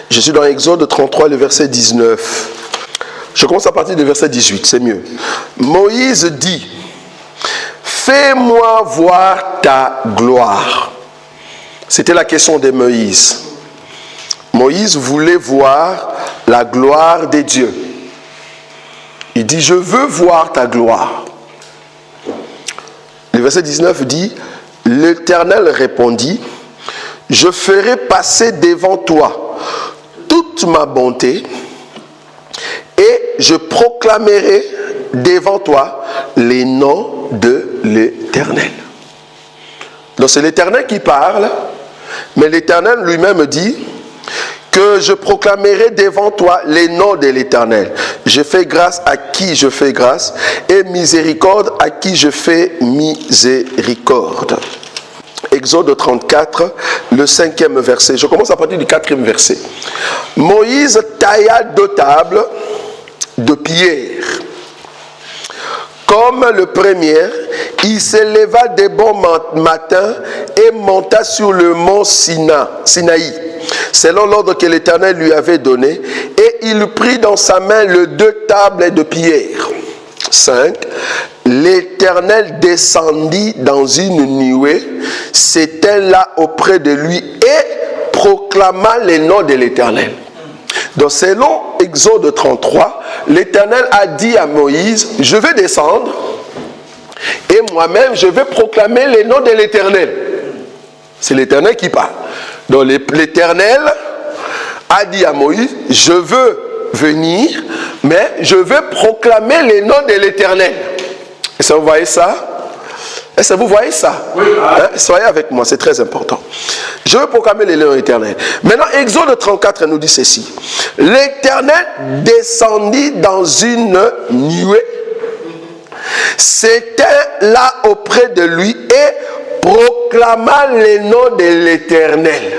Je suis dans Exode 33, le verset 19. Je commence à partir du verset 18, c'est mieux. Moïse dit, fais-moi voir ta gloire. C'était la question de Moïse. Moïse voulait voir la gloire de Dieu. Il dit, je veux voir ta gloire. Le verset 19 dit, l'Éternel répondit, je ferai passer devant toi toute ma bonté et je proclamerai devant toi les noms de l'Éternel. Donc c'est l'Éternel qui parle, mais l'Éternel lui-même dit que je proclamerai devant toi les noms de l'Éternel. Je fais grâce à qui je fais grâce et miséricorde à qui je fais miséricorde. Exode 34, le 5e verset. Je commence à partir du 4e verset. Moïse tailla 2 tables de pierre. Comme le premier, il s'éleva de bon matin et monta sur le mont Sinaï, selon l'ordre que l'Éternel lui avait donné, et il prit dans sa main les 2 tables de pierre. 5. L'Éternel descendit dans une nuée, s'éteint là auprès de lui et proclama les noms de l'Éternel. Donc selon Exode 33, l'Éternel a dit à Moïse, je vais descendre et moi-même je vais proclamer les noms de l'Éternel. C'est l'Éternel qui parle. Donc l'Éternel a dit à Moïse, je veux venir, mais je vais proclamer les noms de l'Éternel. Est-ce que vous voyez ça? Est-ce que vous voyez ça? Oui. Hein? Soyez avec moi, c'est très important. Je veux proclamer les noms éternels. Maintenant, Exode 34 nous dit ceci. L'Éternel descendit dans une nuée, s'éteint là auprès de lui et proclama les noms de l'Éternel.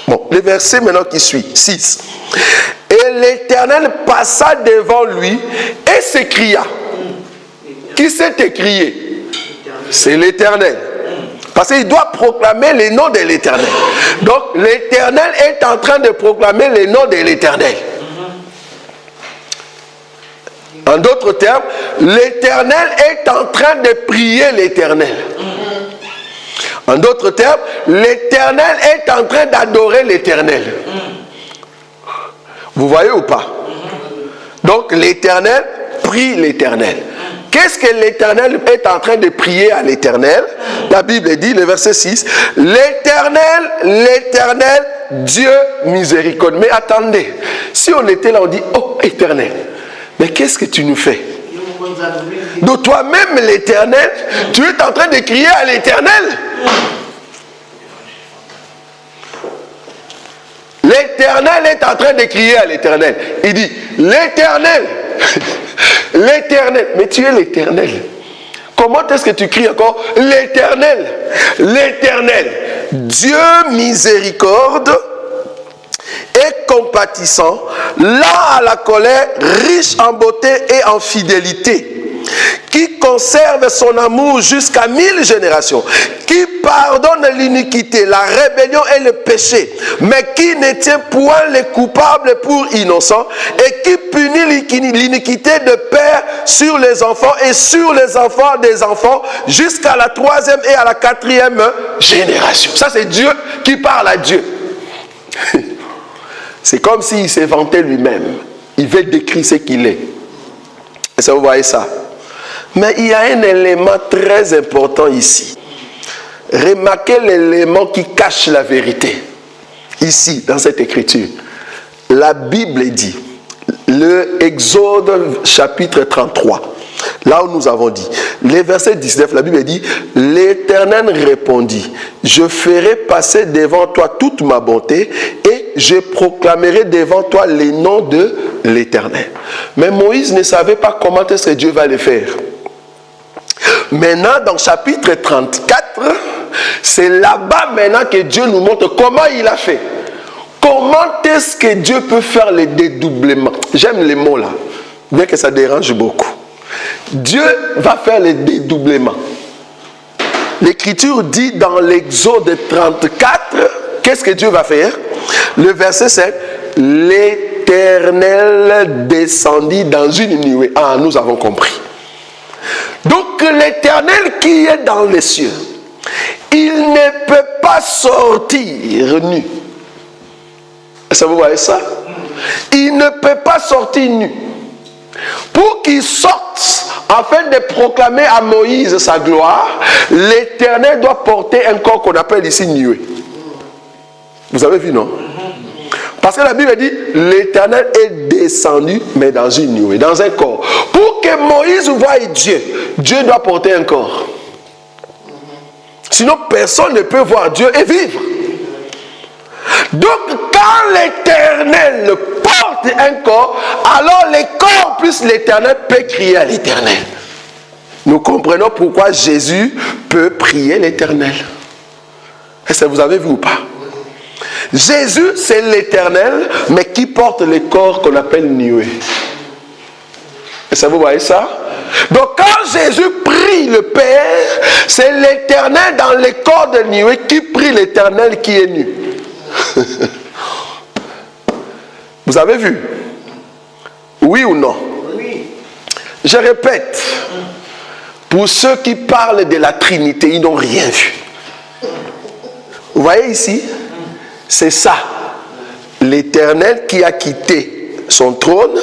Bon, le verset maintenant qui suit, 6. Et l'Éternel passa devant lui et s'écria. Qui s'est écrié? C'est l'Éternel. Parce qu'il doit proclamer les noms de l'Éternel. Donc l'Éternel est en train de proclamer les noms de l'Éternel. En d'autres termes, l'Éternel est en train de prier l'Éternel. En d'autres termes, l'Éternel est en train d'adorer l'Éternel. Vous voyez ou pas? Donc l'Éternel prie l'Éternel. Qu'est-ce que l'Éternel est en train de prier à l'Éternel? La Bible dit, le verset 6, l'Éternel, Dieu miséricorde. Mais attendez, si on était là, on dit, oh Éternel, mais qu'est-ce que tu nous fais? Donc toi-même, l'Éternel, tu es en train de crier à l'Éternel. L'Éternel est en train de crier à l'Éternel. Il dit, l'Éternel, l'Éternel, mais tu es l'Éternel. Comment est-ce que tu cries encore? L'Éternel, l'Éternel, Dieu miséricorde et compatissant, lent à la colère, riche en beauté et en fidélité, qui conserve son amour jusqu'à 1000 générations, qui pardonne l'iniquité, la rébellion et le péché, mais qui ne tient point les coupables pour innocents, et qui punit l'iniquité de père sur les enfants et sur les enfants des enfants, jusqu'à la 3e et à la 4e génération. Ça, c'est Dieu qui parle à Dieu. C'est comme s'il s'est vanté lui-même. Il veut décrire ce qu'il est. Est-ce que vous voyez ça? Mais il y a un élément très important ici. Remarquez l'élément qui cache la vérité. Ici, dans cette écriture. La Bible dit, le Exode chapitre 33, là où nous avons dit, les versets 19, la Bible dit, l'Éternel répondit, je ferai passer devant toi toute ma bonté et je proclamerai devant toi les noms de l'Éternel. Mais Moïse ne savait pas comment est-ce que Dieu va le faire. Maintenant, dans chapitre 34, c'est là-bas maintenant que Dieu nous montre comment il a fait. Comment est-ce que Dieu peut faire le dédoublement? J'aime les mots là, bien que ça dérange beaucoup. Dieu va faire le dédoublement. L'Écriture dit dans l'Exode 34, qu'est-ce que Dieu va faire? Le verset 7, l'Éternel descendit dans une nuée. Ah, nous avons compris. Donc l'Éternel qui est dans les cieux, il ne peut pas sortir nu. Est-ce que vous voyez ça? Il ne peut pas sortir nu. Pour qu'il sorte, afin de proclamer à Moïse sa gloire, l'Éternel doit porter un corps qu'on appelle ici nuée. Vous avez vu, non? Parce que la Bible dit, l'Éternel est descendu, mais dans une nuée, dans un corps. Pour que Moïse voie Dieu, Dieu doit porter un corps. Sinon, personne ne peut voir Dieu et vivre. Donc, quand l'Éternel porte un corps, alors les corps plus l'Éternel peut crier à l'Éternel. Nous comprenons pourquoi Jésus peut prier l'Éternel. Est-ce que vous avez vu ou pas? Jésus, c'est l'Éternel, mais qui porte les corps qu'on appelle nuée. Est-ce que vous voyez ça? Donc quand Jésus prie le Père, c'est l'Éternel dans les corps de nuée qui prie l'Éternel qui est nu. Vous avez vu? Oui ou non? Oui. Je répète, pour ceux qui parlent de la Trinité, ils n'ont rien vu. Vous voyez ici? C'est ça. L'Éternel qui a quitté son trône,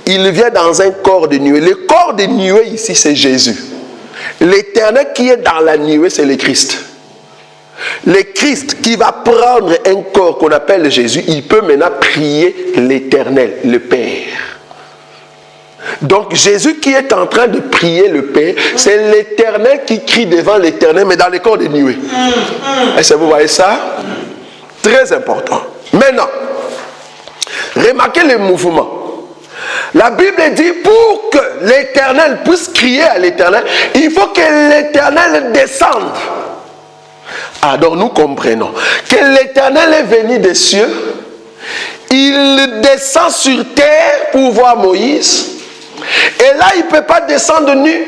il vient dans un corps de nuée. Le corps de nuée ici, c'est Jésus. L'Éternel qui est dans la nuée, c'est le Christ. Le Christ qui va prendre un corps qu'on appelle Jésus, il peut maintenant prier l'Éternel, le Père. Donc Jésus qui est en train de prier le Père, c'est l'Éternel qui crie devant l'Éternel, mais dans le corps de nuée. Est-ce que vous voyez ça? Très important. Maintenant, remarquez le mouvement. La Bible dit, pour que l'Éternel puisse crier à l'Éternel, il faut que l'Éternel descende. Alors nous comprenons que l'Éternel est venu des cieux, il descend sur terre pour voir Moïse, et là il ne peut pas descendre nu,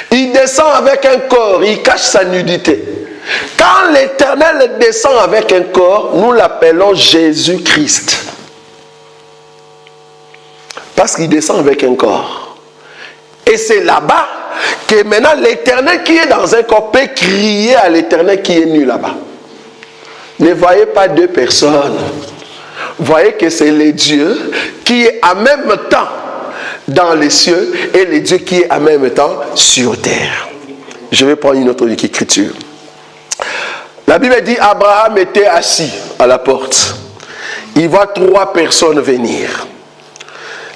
il descend avec un corps, il cache sa nudité. Quand l'Éternel descend avec un corps, nous l'appelons Jésus-Christ. Parce qu'il descend avec un corps. Et c'est là-bas que maintenant l'Éternel qui est dans un corps peut crier à l'Éternel qui est nu là-bas. Ne voyez pas deux personnes. Voyez que c'est le Dieu qui est en même temps dans les cieux et le Dieu qui est en même temps sur terre. Je vais prendre une autre écriture. La Bible dit Abraham était assis à la porte. Il voit 3 personnes venir.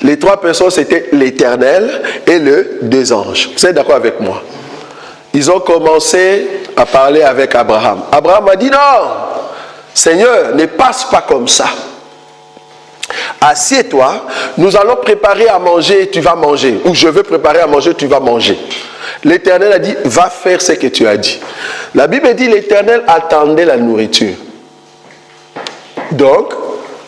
Les 3 personnes, c'était l'Éternel et les 2 anges. Vous êtes d'accord avec moi? Ils ont commencé à parler avec Abraham. Abraham a dit non, Seigneur, ne passe pas comme ça. Assieds-toi, nous allons préparer à manger et tu vas manger. Ou je veux préparer à manger, tu vas manger. L'Éternel a dit, va faire ce que tu as dit. La Bible dit, l'Éternel attendait la nourriture. Donc,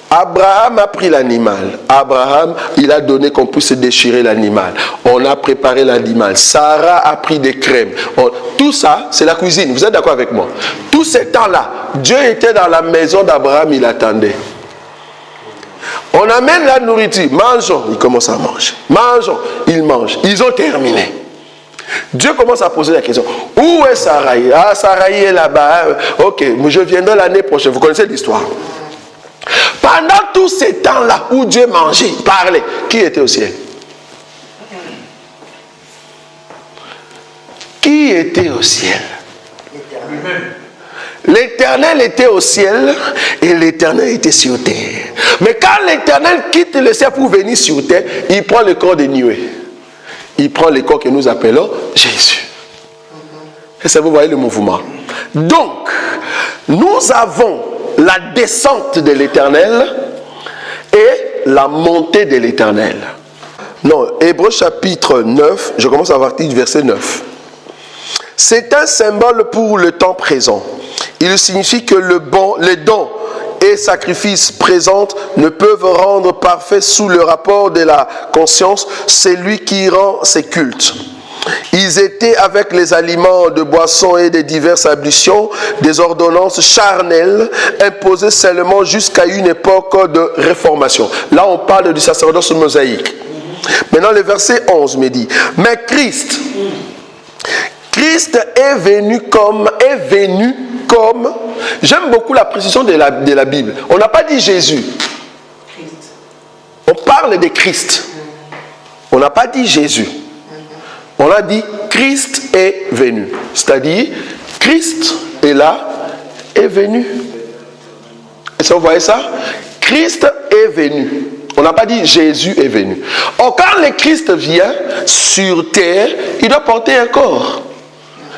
Abraham a pris l'animal. Abraham, il a donné qu'on puisse déchirer l'animal. On a préparé l'animal. Sarah a pris des crèmes. Tout ça, c'est la cuisine. Vous êtes d'accord avec moi? Tout ce temps-là, Dieu était dans la maison d'Abraham, il attendait. On amène la nourriture. Mangeons. Il commence à manger. Mangeons. Il mange. Ils ont terminé. Dieu commence à poser la question. Où est Sarai? Ah, Sarai est là-bas. Ok, je viendrai l'année prochaine. Vous connaissez l'histoire. Pendant tous ces temps-là où Dieu mangeait, parlait, qui était au ciel? Qui était au ciel? L'Éternel était au ciel et l'Éternel était sur terre. Mais quand l'Éternel quitte le ciel pour venir sur terre, il prend le corps de nuée. Il prend le corps que nous appelons Jésus. Est-ce que vous voyez le mouvement? Donc, nous avons la descente de l'Éternel et la montée de l'Éternel. Non, Hébreux chapitre 9, je commence à partir du verset 9. C'est un symbole pour le temps présent. Il signifie que le don et sacrifices présentes ne peuvent rendre parfait sous le rapport de la conscience celui qui rend ses cultes. Ils étaient avec les aliments de boissons et des diverses ablutions, des ordonnances charnelles imposées seulement jusqu'à une époque de réformation. Là, on parle du sacerdoce mosaïque. Maintenant, le verset 11 me dit, mais Christ est venu comme, j'aime beaucoup la précision de la Bible. On n'a pas dit Jésus. On parle de Christ. On n'a pas dit Jésus. On a dit Christ est venu. C'est-à-dire, Christ est là, est venu. Est-ce que vous voyez ça? Christ est venu. On n'a pas dit Jésus est venu. Or, quand le Christ vient sur terre, il doit porter un corps.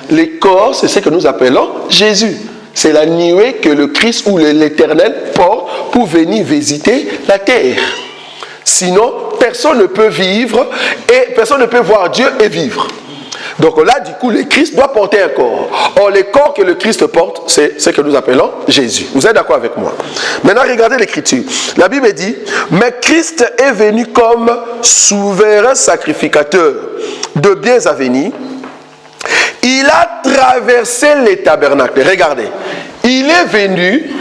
Le corps, c'est ce que nous appelons Jésus. C'est la nuée que le Christ ou l'Éternel porte pour venir visiter la terre. Sinon, personne ne peut vivre et personne ne peut voir Dieu et vivre. Donc là, du coup, le Christ doit porter un corps. Or, le corps que le Christ porte, c'est ce que nous appelons Jésus. Vous êtes d'accord avec moi? Maintenant, regardez l'Écriture. La Bible dit, mais Christ est venu comme souverain sacrificateur de biens à venir. Il a traversé les tabernacles. Regardez, il est venu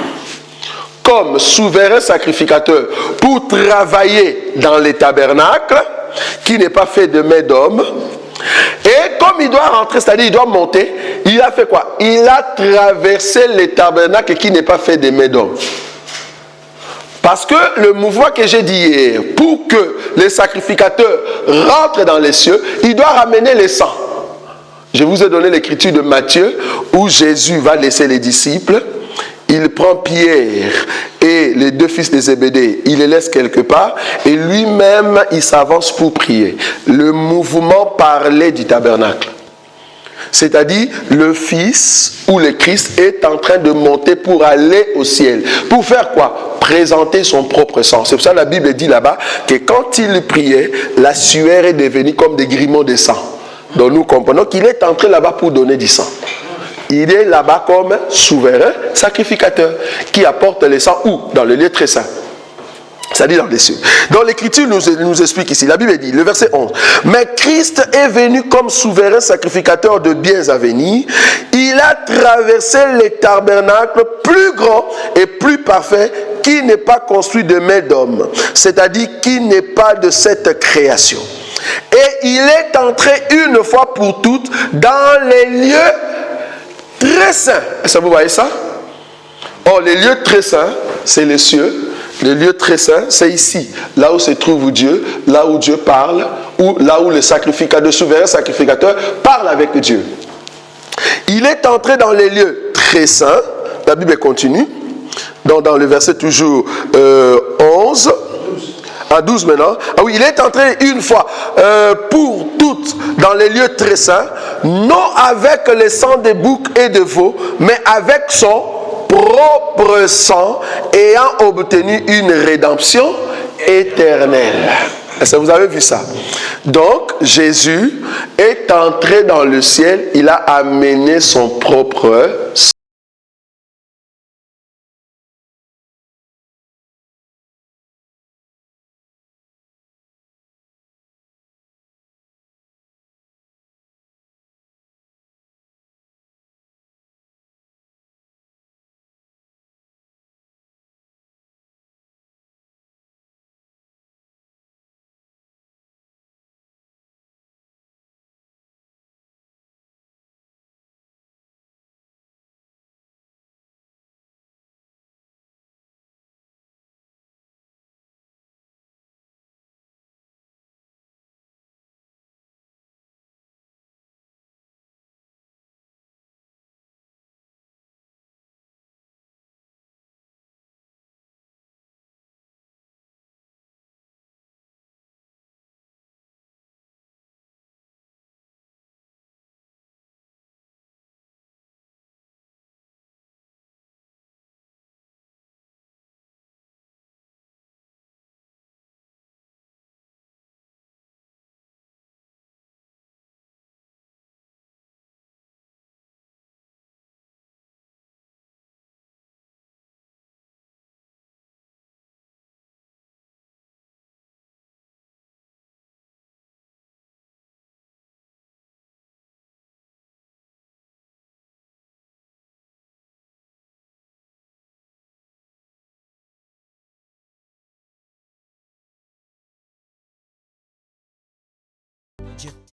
comme souverain sacrificateur pour travailler dans les tabernacles qui n'est pas fait de main d'homme. Et comme il doit rentrer, c'est-à-dire il doit monter, il a fait quoi? Il a traversé les tabernacles qui n'est pas fait de main d'homme. Parce que le mouvement que j'ai dit hier, pour que les sacrificateurs rentrent dans les cieux, il doit ramener les sangs. Je vous ai donné l'écriture de Matthieu où Jésus va laisser les disciples. Il prend Pierre et les deux fils de Zébédée, il les laisse quelque part et lui-même il s'avance pour prier. Le mouvement parlait du tabernacle. C'est-à-dire le Fils ou le Christ est en train de monter pour aller au ciel. Pour faire quoi? Présenter son propre sang. C'est pour ça que la Bible dit là-bas que quand il priait, la sueur est devenue comme des grimauds de sang. Donc nous comprenons qu'il est entré là-bas pour donner du sang. Il est là-bas comme souverain sacrificateur qui apporte le sang où? Dans le lieu très saint. C'est-à-dire dans les cieux. Donc l'Écriture nous explique ici. La Bible dit, le verset 11. Mais Christ est venu comme souverain sacrificateur de biens à venir. Il a traversé les tabernacles plus grands et plus parfaits qui n'est pas construit de main d'homme. C'est-à-dire qui n'est pas de cette création. Et il est entré une fois pour toutes dans les lieux très saints. Est-ce que vous voyez ça? Or, les lieux très saints, c'est les cieux. Les lieux très saints, c'est ici. Là où se trouve Dieu, là où Dieu parle, ou là où le sacrificateur, le souverain sacrificateur parle avec Dieu. Il est entré dans les lieux très saints. La Bible continue. Dans le verset toujours 11. À 12 maintenant. Ah oui, il est entré une fois pour toutes dans les lieux très saints, non avec le sang des boucs et de veaux, mais avec son propre sang, ayant obtenu une rédemption éternelle. Est-ce que vous avez vu ça? Donc, Jésus est entré dans le ciel, il a amené son propre sang. budget.